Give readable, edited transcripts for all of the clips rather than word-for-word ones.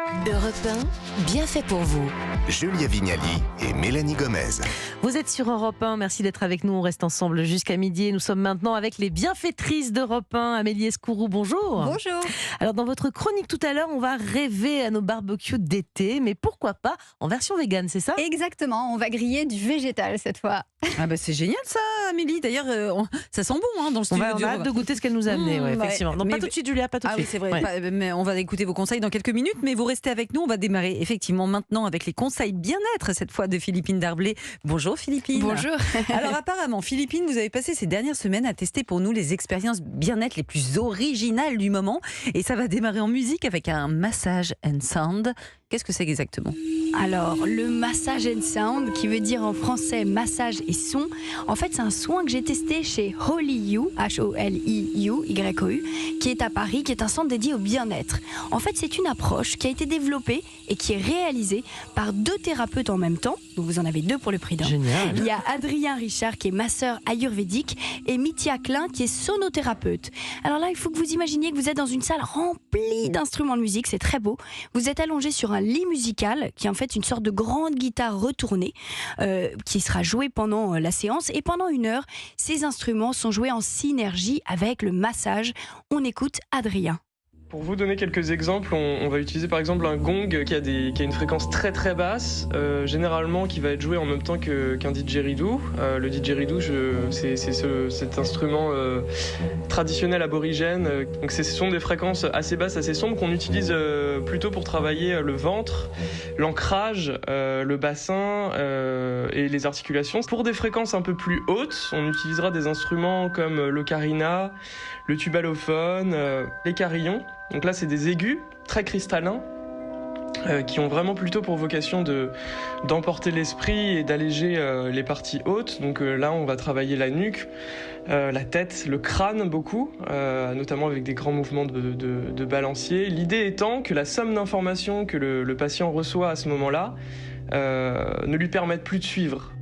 Europe 1, bien fait pour vous. Julia Vignali et Mélanie Gomez. Vous êtes sur Europe 1, merci d'être avec nous. On reste ensemble jusqu'à midi et nous sommes maintenant avec les bienfaitrices d'Europe 1. Amélie Escourou, bonjour. Bonjour. Alors dans votre chronique tout à l'heure, on va rêver à nos barbecues d'été, mais pourquoi pas en version végane, c'est ça ? Exactement, on va griller du végétal cette fois. Ah bah c'est génial ça, Amélie. D'ailleurs, ça sent bon dans le On studio. a hâte de goûter ce qu'elle nous a amené, effectivement. Donc mais pas tout de suite, Julia, pas tout de Ah suite. oui, c'est vrai. Ouais. Mais on va écouter vos conseils dans quelques minutes, mais vous restez avec nous. On va démarrer effectivement maintenant avec les conseils bien-être, cette fois de Philippine Darblay. Bonjour Philippine. Bonjour. Alors apparemment, Philippine, vous avez passé ces dernières semaines à tester pour nous les expériences bien-être les plus originales du moment. Et ça va démarrer en musique avec un massage and sound. Qu'est-ce que c'est exactement ? Alors, le massage and sound, qui veut dire en français massage et son, en fait, c'est un soin que j'ai testé chez Holy You, H-O-L-I-U, Y-O-U, qui est à Paris, qui est un centre dédié au bien-être. En fait, c'est une approche qui a été développée et qui est réalisée par 2 thérapeutes en même temps. Donc, vous en avez 2 pour le prix d'un. Génial. Il y a Adrien Richard, qui est masseur ayurvédique, et Mithya Klein, qui est sonothérapeute. Alors là, il faut que vous imaginiez que vous êtes dans une salle remplie d'instruments de musique, c'est très beau. Vous êtes allongé sur un lit musical, qui est en fait une sorte de grande guitare retournée, qui sera jouée pendant la séance. Et pendant 1 heure, ces instruments sont joués en synergie avec le massage. On écoute Adrien. Pour vous donner quelques exemples, on va utiliser par exemple un gong qui a une fréquence très très basse, généralement qui va être joué en même temps qu'un didgeridoo. Le didgeridoo, c'est cet instrument traditionnel aborigène. Donc ce sont des fréquences assez basses, assez sombres qu'on utilise plutôt pour travailler le ventre, l'ancrage, le bassin et les articulations. Pour des fréquences un peu plus hautes, on utilisera des instruments comme l'ocarina, le tubalophone, les carillons. Donc là, c'est des aigus très cristallins qui ont vraiment plutôt pour vocation d'emporter l'esprit et d'alléger les parties hautes. Donc là, on va travailler la nuque, la tête, le crâne beaucoup, notamment avec des grands mouvements de balancier. L'idée étant que la somme d'informations que le patient reçoit à ce moment-là ne lui permette plus de suivre.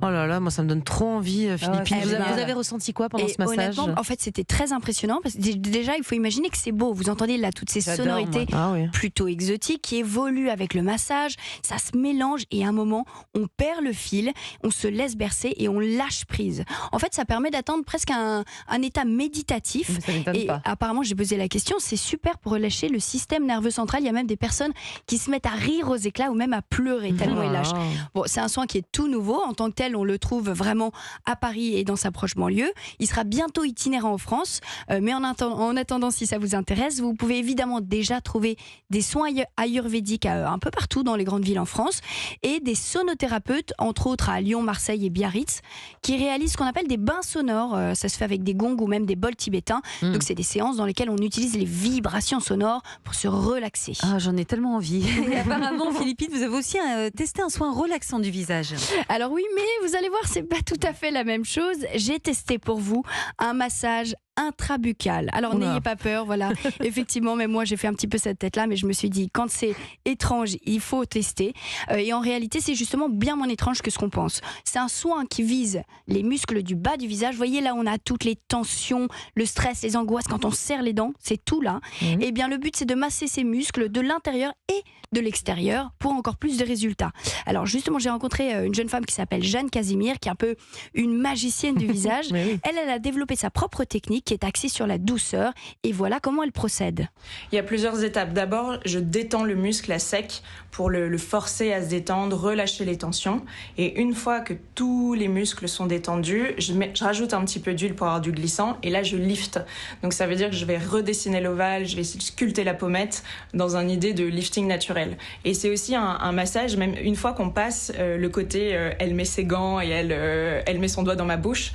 Oh là là, moi ça me donne trop envie, Philippine. Vous avez ressenti quoi pendant ce massage ? Honnêtement, en fait, c'était très impressionnant parce que déjà, il faut imaginer que c'est beau. Vous entendez là toutes ces sonorités plutôt exotiques qui évoluent avec le massage. Ça se mélange et à un moment, on perd le fil, on se laisse bercer et on lâche prise. En fait, ça permet d'atteindre presque un état méditatif. Mais ça m'étonne et pas. Apparemment, j'ai posé la question, c'est super pour relâcher le système nerveux central. Il y a même des personnes qui se mettent à rire aux éclats ou même à pleurer tellement ils lâchent. Bon, c'est un soin qui est tout nouveau en tant que tel. On le trouve vraiment à Paris et dans sa proche banlieue. Il sera bientôt itinérant en France. Mais en attendant, si ça vous intéresse, vous pouvez évidemment déjà trouver des soins ayurvédiques un peu partout dans les grandes villes en France et des sonothérapeutes, entre autres à Lyon, Marseille et Biarritz, qui réalisent ce qu'on appelle des bains sonores. Ça se fait avec des gongs ou même des bols tibétains. Donc c'est des séances dans lesquelles on utilise les vibrations sonores pour se relaxer. Ah, j'en ai tellement envie. Et apparemment, Philippine, vous avez aussi testé un soin relaxant du visage. Alors oui, mais vous allez voir, c'est pas tout à fait la même chose. J'ai testé pour vous un massage intrabuccal. Alors n'ayez pas peur, voilà. Effectivement, même moi j'ai fait un petit peu cette tête-là, mais je me suis dit, quand c'est étrange, il faut tester. Et en réalité, c'est justement bien moins étrange que ce qu'on pense. C'est un soin qui vise les muscles du bas du visage. Vous voyez, là, on a toutes les tensions, le stress, les angoisses, quand on serre les dents, c'est tout là. Et bien, le but, c'est de masser ces muscles de l'intérieur et de l'extérieur pour encore plus de résultats. Alors justement, j'ai rencontré une jeune femme qui s'appelle Jeanne Casimir, qui est un peu une magicienne du visage. Elle a développé sa propre technique qui est axée sur la douceur. Et voilà comment elle procède. Il y a plusieurs étapes. D'abord, je détends le muscle à sec pour le forcer à se détendre, relâcher les tensions. Et une fois que tous les muscles sont détendus, je rajoute un petit peu d'huile pour avoir du glissant. Et là, je lift. Donc ça veut dire que je vais redessiner l'ovale, je vais sculpter la pommette dans une idée de lifting naturel. Et c'est aussi un massage, même une fois qu'on passe le côté elle met ses gants et elle met son doigt dans ma bouche,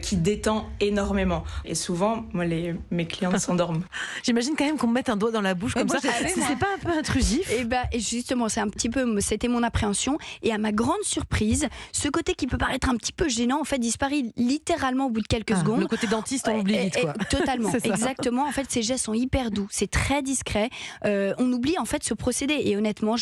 qui détend énormément. Et souvent, moi, mes clientes s'endorment. J'imagine quand même qu'on me mette un doigt dans la bouche comme ça. C'est pas un peu intrusif ? Et justement, c'était mon appréhension. Et à ma grande surprise, ce côté qui peut paraître un petit peu gênant, en fait, disparaît littéralement au bout de quelques secondes. Le côté dentiste, on oublie vite, quoi. Totalement, exactement. En fait, ces gestes sont hyper doux, c'est très discret. On oublie en fait ce procédé. Et honnêtement,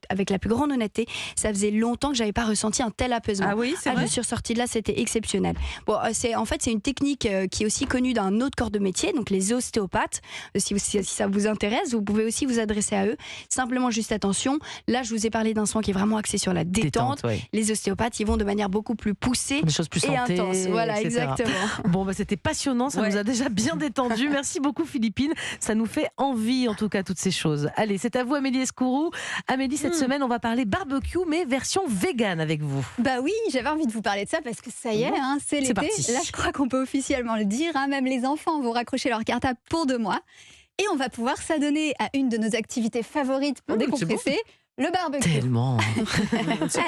avec la plus grande honnêteté, ça faisait longtemps que j'avais pas ressenti un tel apaisement. Ah oui, c'est vrai. Je suis ressortie de là, c'était exceptionnel. Bon, c'est une technique qui est aussi connu d'un autre corps de métier, donc les ostéopathes. Si ça vous intéresse, vous pouvez aussi vous adresser à eux. Simplement juste attention, là je vous ai parlé d'un soin qui est vraiment axé sur la détente. Ouais. Les ostéopathes, ils vont de manière beaucoup plus poussée Des choses plus et santé, intense. Voilà, etc. exactement. Bon, c'était passionnant, ça nous a déjà bien détendu. Merci beaucoup Philippine, ça nous fait envie en tout cas toutes ces choses. Allez, c'est à vous Amélie Escourou. Amélie, cette semaine on va parler barbecue mais version vegan avec vous. Bah oui, j'avais envie de vous parler de ça parce que ça y est, c'est l'été. parti. Là, je crois qu'on peut officiellement le dire. Même les enfants vont raccrocher leur cartable pour 2 mois. Et on va pouvoir s'adonner à une de nos activités favorites pour décompresser, le barbecue. Tellement.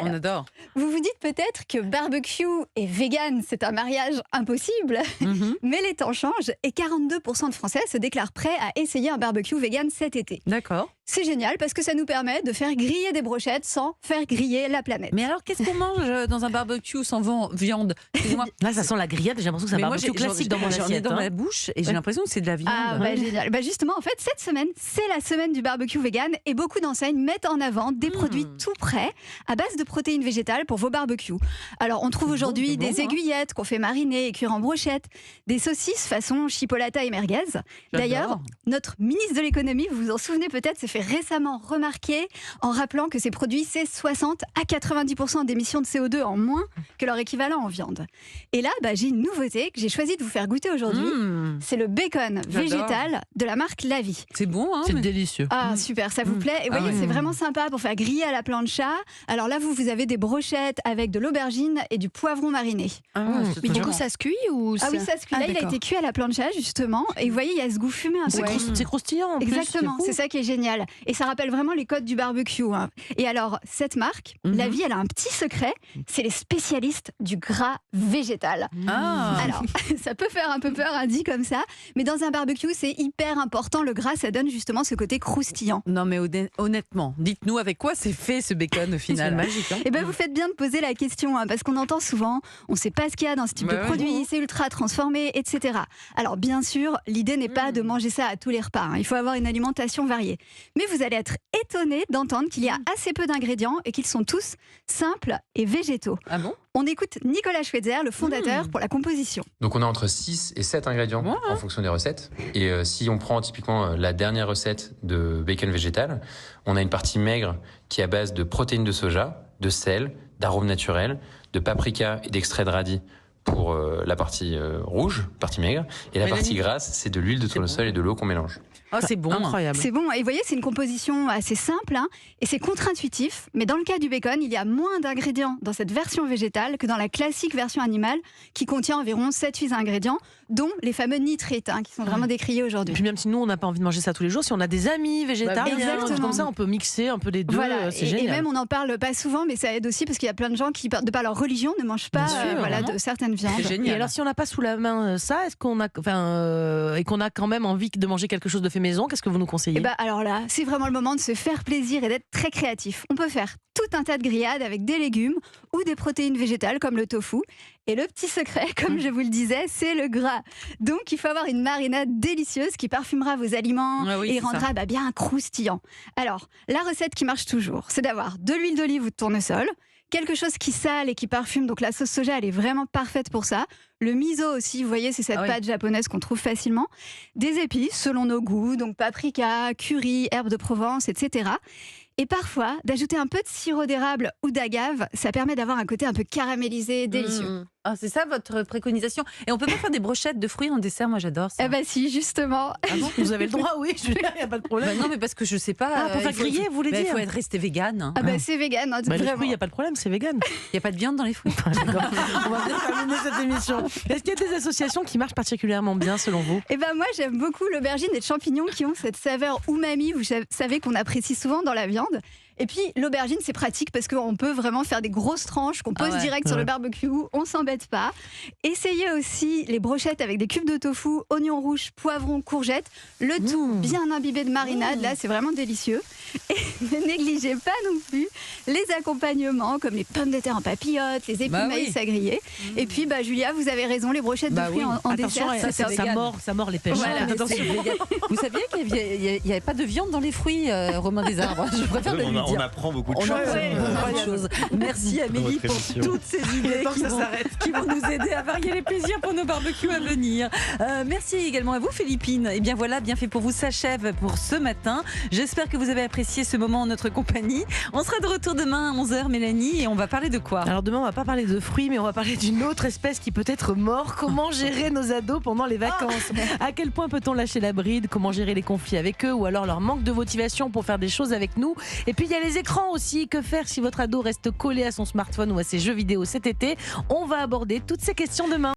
On adore. Vous vous dites peut-être que barbecue et vegan, c'est un mariage impossible. Mais les temps changent et 42% de Français se déclarent prêts à essayer un barbecue vegan cet été. D'accord. C'est génial parce que ça nous permet de faire griller des brochettes sans faire griller la planète. Mais alors, qu'est-ce qu'on mange dans un barbecue sans viande? Excusez-moi. Là, ça sent la grillade, j'ai l'impression que c'est un Mais moi, barbecue classique dans mon j'en ai assiette. dans ma bouche et j'ai l'impression que c'est de la viande. Ah bah génial. Bah justement, en fait, cette semaine, c'est la semaine du barbecue vegan et beaucoup d'enseignes mettent en avant des produits tout prêts à base de protéines végétales pour vos barbecues. Alors, on trouve aujourd'hui des aiguillettes qu'on fait mariner et cuire en brochette, des saucisses façon chipolata et merguez. D'ailleurs, notre ministre de l'économie, vous vous en souvenez peut-être, s'est fait récemment remarquer en rappelant que ces produits, c'est 60 à 90% d'émissions de CO2 en moins que leur équivalent en viande. Et là, j'ai une nouveauté que j'ai choisi de vous faire goûter aujourd'hui. C'est le bacon végétal de la marque La Vie. C'est bon, hein? C'est délicieux. Ah super, ça vous plaît? Et vous voyez, c'est vraiment sympa pour faire griller à la plancha. Alors là, vous avez des brochettes avec de l'aubergine et du poivron mariné. Mais du coup, ça se cuit ou Ah oui, ça se cuit. Là, il a été cuit à la plancha, justement. Et vous voyez, il y a ce goût fumé un peu. C'est croustillant. En plus, Exactement, c'est ça qui est génial. Et ça rappelle vraiment les codes du barbecue. Et alors, cette marque, La Vie, elle a un petit secret. C'est les spécialistes du gras végétal. Alors, ça peut faire un peu peur, dit comme ça. Mais dans un barbecue, c'est hyper important. Le gras, ça donne justement ce côté croustillant. Non, mais honnêtement, dites-nous avec quoi c'est fait ce bacon au final? C'est magique. Et vous faites bien de poser la question, parce qu'on entend souvent, on ne sait pas ce qu'il y a dans ce type de produit, c'est ultra transformé, etc. Alors bien sûr, l'idée n'est pas de manger ça à tous les repas. Il faut avoir une alimentation variée. Mais vous allez être étonné d'entendre qu'il y a assez peu d'ingrédients et qu'ils sont tous simples et végétaux. Ah bon? On écoute Nicolas Schweitzer, le fondateur, pour la composition. Donc on a entre 6 et 7 ingrédients en fonction des recettes. Et si on prend typiquement la dernière recette de bacon végétal, on a une partie maigre qui est à base de protéines de soja, de sel, d'arômes naturels, de paprika et d'extrait de radis pour la partie rouge, partie maigre. Et la partie grasse, c'est de l'huile de tournesol et de l'eau qu'on mélange. Oh, c'est bon. Incroyable. C'est bon. Et vous voyez, c'est une composition assez simple et c'est contre-intuitif. Mais dans le cas du bacon, il y a moins d'ingrédients dans cette version végétale que dans la classique version animale qui contient environ 7-8 ingrédients, dont les fameux nitrites qui sont vraiment décriés aujourd'hui. Et puis même si nous, on n'a pas envie de manger ça tous les jours, si on a des amis végétariens, comme ça, on peut mixer un peu les deux. Voilà. C'est génial. Et même, on n'en parle pas souvent, mais ça aide aussi parce qu'il y a plein de gens qui, de par leur religion, ne mangent pas de certaines viandes. C'est génial. Et alors, si on n'a pas sous la main ça, est-ce qu'on a, et qu'on a quand même envie de manger quelque chose de fait maison, qu'est-ce que vous nous conseillez? Alors là, c'est vraiment le moment de se faire plaisir et d'être très créatif. On peut faire tout un tas de grillades avec des légumes ou des protéines végétales comme le tofu. Et le petit secret, comme je vous le disais, c'est le gras. Donc, il faut avoir une marinade délicieuse qui parfumera vos aliments et rendra bien croustillant. Alors, la recette qui marche toujours, c'est d'avoir de l'huile d'olive ou de tournesol, quelque chose qui sale et qui parfume, donc la sauce soja, elle est vraiment parfaite pour ça. Le miso aussi, vous voyez, c'est cette pâte japonaise qu'on trouve facilement. Des épices selon nos goûts, donc paprika, curry, herbes de Provence, etc. Et parfois, d'ajouter un peu de sirop d'érable ou d'agave, ça permet d'avoir un côté un peu caramélisé, délicieux. Ah, c'est ça votre préconisation? Et on peut pas faire des brochettes de fruits en dessert? Moi, j'adore ça. Si, justement. Ah bon, vous avez le droit, oui, il n'y a pas de problème. Non, mais parce que je sais pas. Pour faire griller, vous voulez dire? Il faut être resté vegan. C'est vegan, les fruits, il n'y a pas de problème, c'est vegan. Il n'y a pas de viande dans les fruits. D'accord. On va bien terminer cette émission. Est-ce qu'il y a des associations qui marchent particulièrement bien selon vous? Moi, j'aime beaucoup l'aubergine et le champignon qui ont cette saveur umami, vous savez, qu'on apprécie souvent dans la viande. Et puis l'aubergine, c'est pratique parce qu'on peut vraiment faire des grosses tranches qu'on pose direct sur le barbecue, on s'embête pas. Essayez aussi les brochettes avec des cubes de tofu, oignons rouges, poivrons, courgettes, le tout bien imbibé de marinade, là c'est vraiment délicieux. Et ne négligez pas non plus les accompagnements comme les pommes de terre en papillotes, les épis de maïs à griller. Et puis Julia, vous avez raison, les brochettes de fruits en dessert, ça mord les pêches. Voilà, vous saviez qu'il n'y avait pas de viande dans les fruits, Romain Desarbres? Je préfère le lui dire. dire. On apprend beaucoup de On choses. apprend beaucoup de choses. Merci Amélie pour toutes ces idées qui vont nous aider à varier les plaisirs pour nos barbecues à venir. Merci également à vous Philippine. Et bien voilà, Bien fait pour vous s'achève pour ce matin. J'espère que vous avez apprécié ce moment en notre compagnie. On sera de retour demain à 11h Mélanie et on va parler de quoi? Alors demain on va pas parler de fruits mais on va parler d'une autre espèce qui peut être mort. Comment gérer nos ados pendant les vacances? À quel point peut-on lâcher la bride? Comment gérer les conflits avec eux ou alors leur manque de motivation pour faire des choses avec nous? Et puis il y a les écrans aussi. Que faire si votre ado reste collé à son smartphone ou à ses jeux vidéo cet été? On va aborder toutes ces questions demain.